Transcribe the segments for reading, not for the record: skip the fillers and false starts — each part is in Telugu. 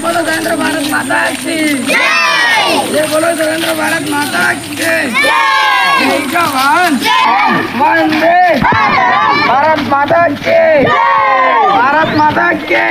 बोलो स्वतंत्र भारत माता की जय। बोलो स्वतंत्र भारत माता की जय। जय जवान वंदे भारत माता की भारत माता की।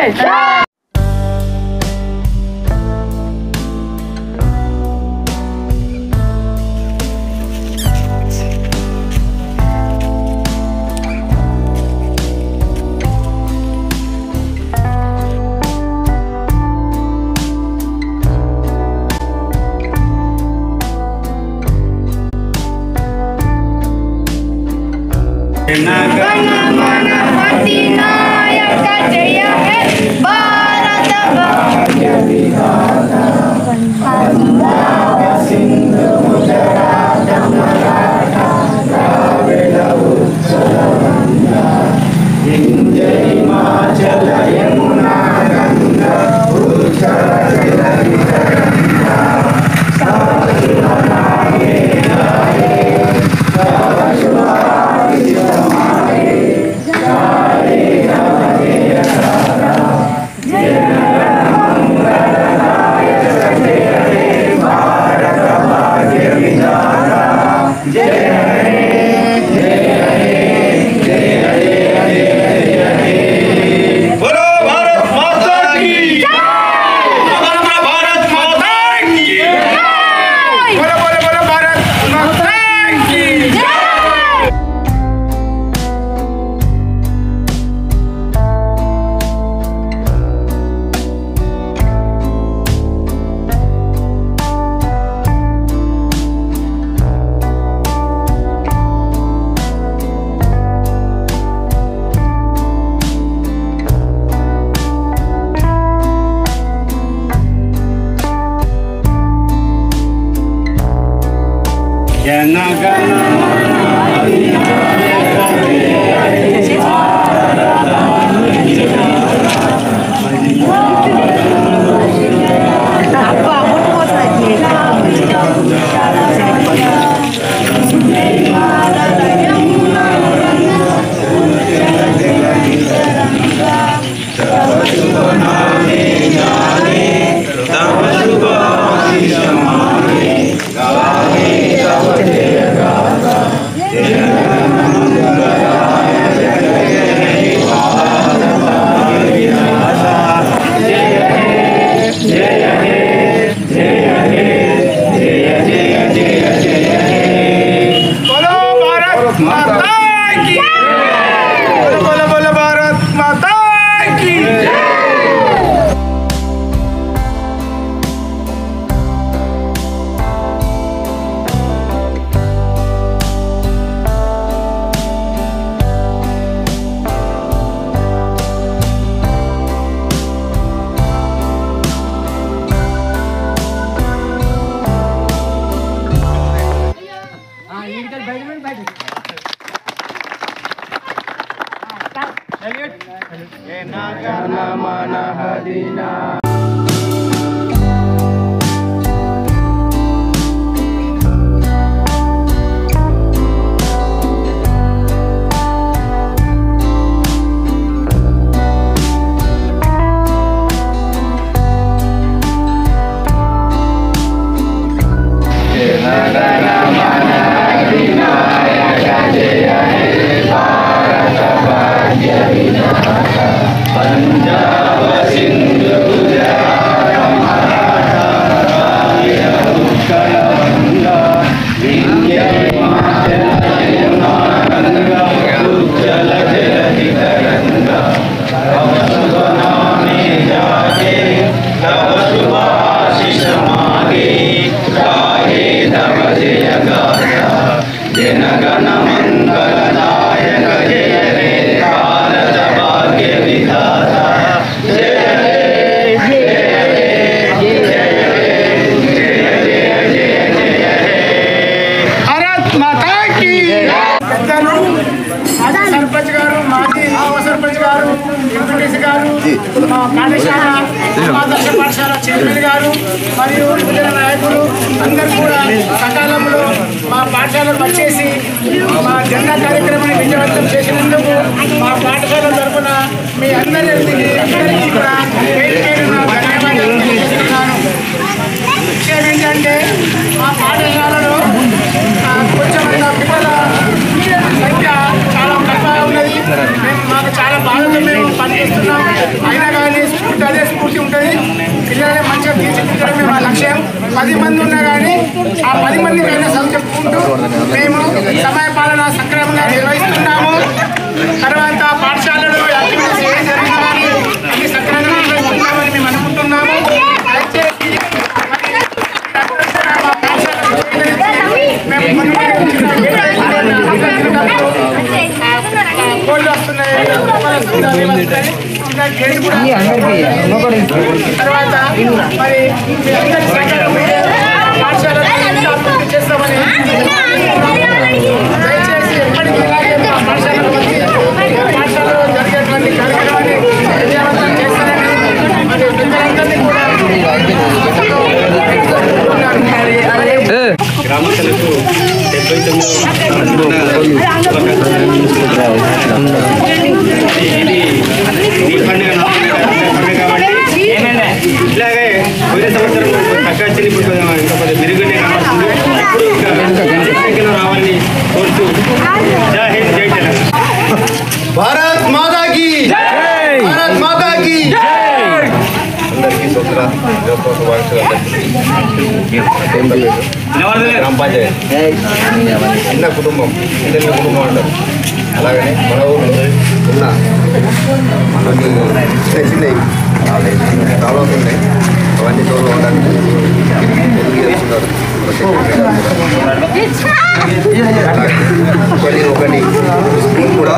పాఠశాల చైర్మన్ గారు మరియు యువజన నాయకులు అందరూ కూడా సకాలంలో మా పాఠశాలకు వచ్చేసి మా జెండా కార్యక్రమాన్ని విజయవంతం చేసినందుకు మా పాఠశాల తరఫున మీ అందరికీ కూడా ధన్యవాదాలు. ఉంటుంది. పిల్లల్ని మంచిగా తీర్చిదిద్దడమే మా లక్ష్యం. 10 మంది ఉన్నా కానీ ఆ 10 మందికైనా చదువు చెప్పుకుంటూ మేము సమయపాలన సక్రమంగా నిర్వహిస్తున్నాము. తర్వాత పాఠశాలలో యాక్టివిటీస్ ఏం జరిగినా కానీ అన్ని సక్రమంగా నిర్వహిస్తున్నామని మేము అనుకుంటున్నాము. దయచేసి కోళ్ళు వస్తున్నాయి, తర్వాత మరి పాఠశాల చేస్తామని దయచేసి ఎప్పటికీ ఇలాగే పాఠశాలలో వచ్చి పాఠశాలలో జరిగేటువంటి కార్యక్రమాన్ని విజయవంతం చేస్తారని మరి పిల్లలందరినీ కూడా గ్రామస్తులకు 79వ పండుగ కాబట్టి ఇలాగే పోయిన సంవత్సరం తక్కువ వచ్చింది. ఇప్పుడు ఇంకా కొద్దిగా మెరుగునే కావాల్సింది. ఇప్పుడు రావాలని కోరుతూ జై హింద్, జై తెలంగాణ. భారత్ మాతా కీ జై, భారత్ మాతా కీ జై. అందరికీ స్వతంత్ర గ్రామ పంచాయతీ చిన్న కుటుంబం, చిన్న కుటుంబం అంటారు. అలాగనే మన ఊళ్ళో ఉన్న కొన్ని చిన్న చిన్నవి ప్రాబ్లమ్స్ ఉన్నాయి. అవన్నీ తోడు ఉండడానికి చేస్తున్నారు. ఒకటి స్కూల్ కూడా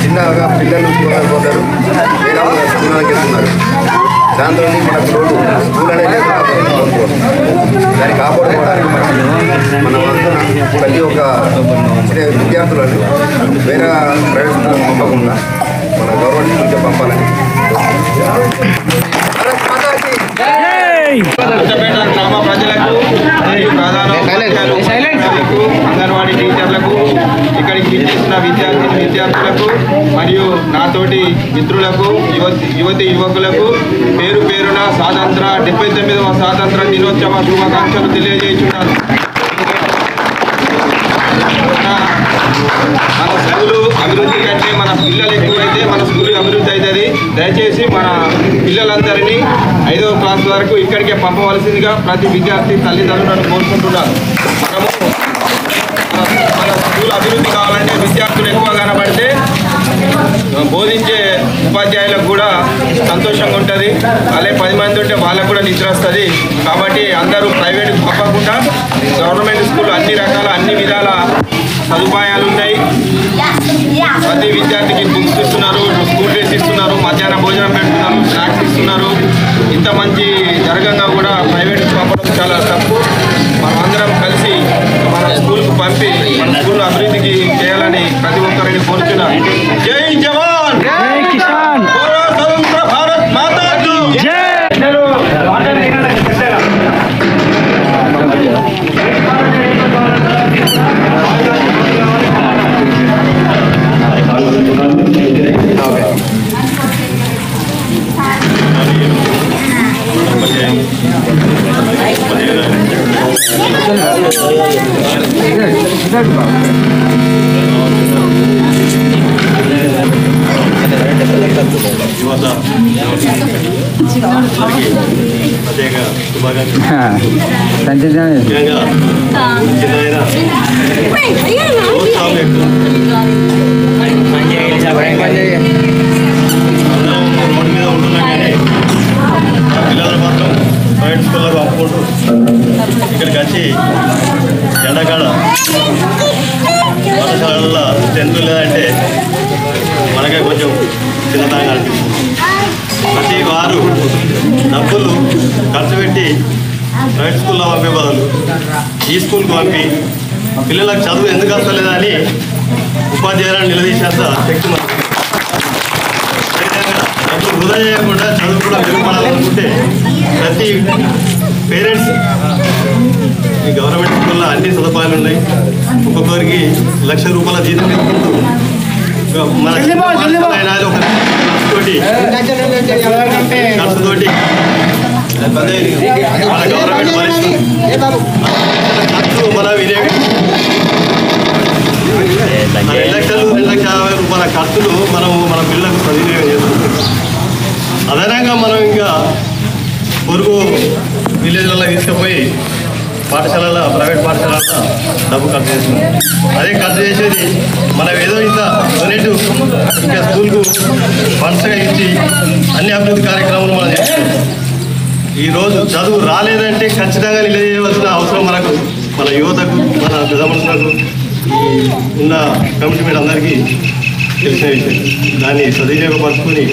చిన్నగా పిల్లలు పోతారు, వేరే స్కూళ్ళకి వెళ్తున్నారు. దాంతో మనకు రోడ్డు స్కూల్ అనేది దాన్ని కాపాడుకోవడానికి మన ప్రతి ఒక్క విద్యార్థులను వేరే ప్రైవేట్ స్కూల్ పంపకుండా మన గవర్నమెంట్ స్కూల్కే పంపాలని. గ్రామ ప్రజలకు మరియు ప్రధానోపాధ్యాయులకు, అంగన్వాడీ టీచర్లకు, ఇక్కడికి విచ్చేసిన విద్యార్థులకు మరియు నాతోటి మిత్రులకు, యువతి యువకులకు పేరు పేరున 79వ స్వాతంత్ర దినోత్సవ శుభాకాంక్షలు తెలియజేస్తున్నారు. మన స్కూలు అభివృద్ధి కంటే మన పిల్లలు ఎక్కువైతే మన స్కూలు అభివృద్ధి అవుతుంది. దయచేసి మన పిల్లలందరినీ 5వ క్లాస్ వరకు ఇక్కడికే పంపవలసిందిగా ప్రతి విద్యార్థి తల్లిదండ్రులను కోరుకుంటున్నారు. మన స్కూల్ అభివృద్ధి కావాలంటే విద్యార్థులు ఎక్కువ కనబడితే బోధించే ఉపాధ్యాయులకు కూడా సంతోషంగా ఉంటుంది. అలాగే 10 మంది ఉంటే వాళ్ళకు కూడా నిద్ర వస్తుంది. కాబట్టి అందరూ ప్రైవేట్ పంపకుండా గవర్నమెంట్ స్కూల్ అన్ని రకాల అన్ని విధాల సదుపాయాలు ఉన్నాయి. ప్రతి విద్యార్థికి బుక్స్ ఇస్తున్నారు, స్కూల్ డ్రెస్ ఇస్తున్నారు, మధ్యాహ్న భోజనం పెడుతున్నారు, స్నాక్స్ ఇస్తున్నారు. ఇంత మంచి జరగంగా కూడా ప్రైవేట్ పంపడం చాలా తప్పు. మనం అందరం కలిసి మన స్కూల్కు పంపి మన స్కూల్ అభివృద్ధికి చేయాలని ప్రతి ఒక్కరిని కోరుతున్నాం. జై జవాన్, జై కిసాన్, స్వతంత్ర భారత్ మాతా కీ జై. పిల్లలు మాత్రం ప్రైవేట్ స్కూళ్ళకు అప్పుకుంటూ ఇక్కడికి వచ్చి ఎండాకాల పాఠశాలల్లో స్ట్రెంత్ లేదంటే మనకే కొంచెం చిన్నతనంగా అనిపిస్తుంది. ప్రతి వారు డబ్బులు ఖర్చు పెట్టి ప్రైవేట్ స్కూల్లో పంపే బదులు ఈ స్కూల్కి పంపి పిల్లలకు చదువు ఎందుకు వస్తలేదా అని ఉపాధ్యాయులను నిలదీసేంత శక్తి మనకు. డబ్బులు వృధా చేయకుండా చదువు కూడా మెరుగుపడాలనుకుంటే ప్రతి పేరెంట్స్ ఈ గవర్నమెంట్ స్కూల్లో అన్ని సదుపాయాలు ఉన్నాయి. ఒక్కొక్కరికి ₹1,00,000 జీతం తీసుకుంటూ మన ఖర్చుతోటి మన గవర్నమెంట్ భరిస్తుంది. ఖర్చు మన వినియోగం ₹2,50,000 ఖర్చులు మనము మన పిల్లలకు సద్వినియోగం చేసుకుంటాం. అదనంగా మనం ఇంకా పొరుగు విలేజ్లలో తీసుకుపోయి పాఠశాలలో ప్రైవేట్ పాఠశాలలో డబ్బు ఖర్చు చేస్తుంది. అదే ఖర్చు చేసేది మనం ఏదో ఇంత డొనేటివ్ ఇంకా స్కూల్కు ఫండ్స్గా ఇచ్చి అన్ని అభివృద్ధి కార్యక్రమాలు మనం చేస్తున్నాం. ఈరోజు చదువు రాలేదంటే ఖచ్చితంగా నిలదీయవలసిన అవసరం మనకు, మన యువతకు, మన పెద్దమనుషులకు, ఉన్న కమిటీ మీద అందరికీ తెలిసిన విషయం. దాన్ని సద్వినియోగపరుచుకొని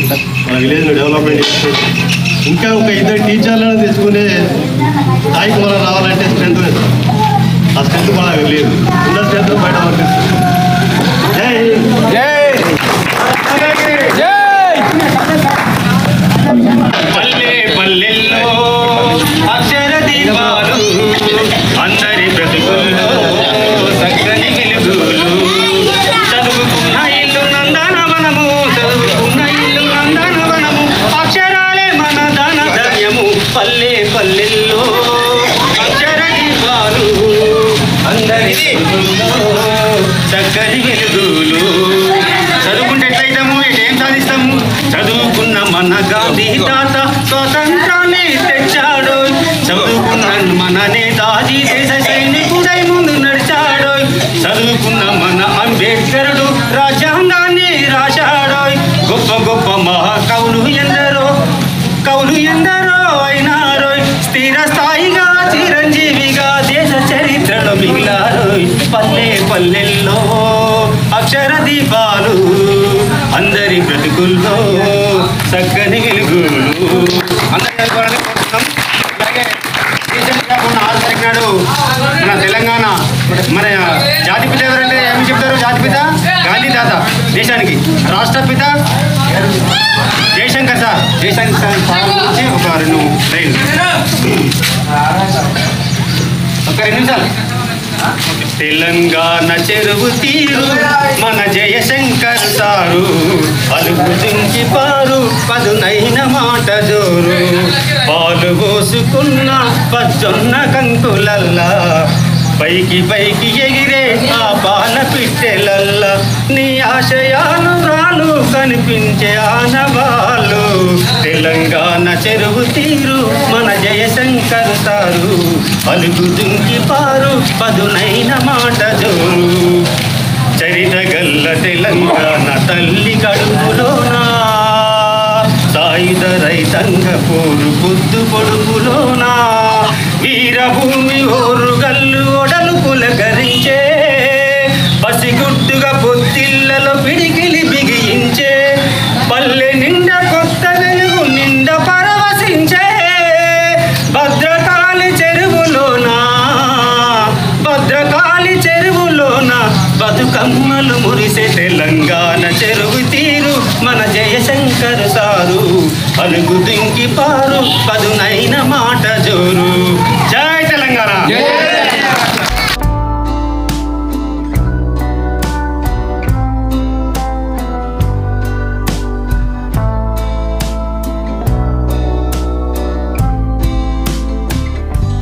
మన విలేజ్ను డెవలప్మెంట్ చేస్తే ఇంకా ఒక 2 టీచర్లను తెచ్చుకునే స్థాయికి మనం రావాలంటే స్ట్రెంత్ ఆ స్ట్రెంత్ మనకు లేదు. ఉన్న స్ట్రెంత్ బయట పంపిస్తుంది. పల్లె పల్లెల్లో అక్షర దీపాలు అందరి బ్రతుకుల్లో చక్కని వెలుగులు చదువుకున్న ఇల్లు నందనవనము చదువుకున్న ఇల్లు నందనవనము అక్షరాలే మన దాన ధన్యము పల్లె పల్లెల్లో అక్షర దీపాలు అందరి బ్రతుకుల్లో చక్కని వెలుగులు చదువుకుంటే ఎట్లయితాము ఏం సాధిస్తాము చదువుకున్న మన గాంధీ తాత స్వాతంత్రాన్ని తెచ్చాడు చదువుకున్న మన నేతాజీ దేశ సైనికుడై ముందు నడిచాడు చదువుకున్న మన అంబేద్కరుడు రాజ్యాంగాన్ని రాశాడు గొప్ప గొప్ప మహాకవులు ఎందరో అయినారు స్థిర స్థాయిగా చిరంజీవిగా దేశ చరిత్రలో మిగిలారు పల్లె పల్లెల్లో అక్షర దీపాలు అందరి బ్రతుకుల్లో చక్కని వెలుగులు అందరి చదువుకోవాలని కోరుతున్నాం. అలాగే రీసెంట్గా ఉన్న 6 తారీఖు నాడు మన తెలంగాణ మన జాతిపిత ఎవరంటే ఏమి చెప్తారు? జాతిపిత గాంధీ తాత దేశానికి, రాష్ట్రపిత జయశంకర్ సార్ నుంచి ఒక 2 నిమిషాలు. తెలంగాణ చెరువు తీరు మన జయశంకర్ సారు అలుగు దించి పారు పదునైన మాట జోరు పాలు పోసుకున్న పచ్చొన్న కంకులల్లా పైకి పైకి ఎగిరే ఆ పాల పిట్టెలల్లా నీ ఆశయాలు రాలు కనిపించే ఆనవాళ్ళు తెలంగాణ చెరువు తీరు మన జయశంకర్ సారు అలుగు దుంకి పారు పదునైన మాట జోరు చరితగల్ల తెలంగాణ తల్లి కడుపులోనా సాయుధ రైతంగ పోరు పొద్దు పొడుపులోనా వీరభూమి ఓరుగల్లు ఒడలు పులకరించే పసిగుట్టుగా పొత్తిళ్లలో పిడికిలి బిగించే పల్లె నిండా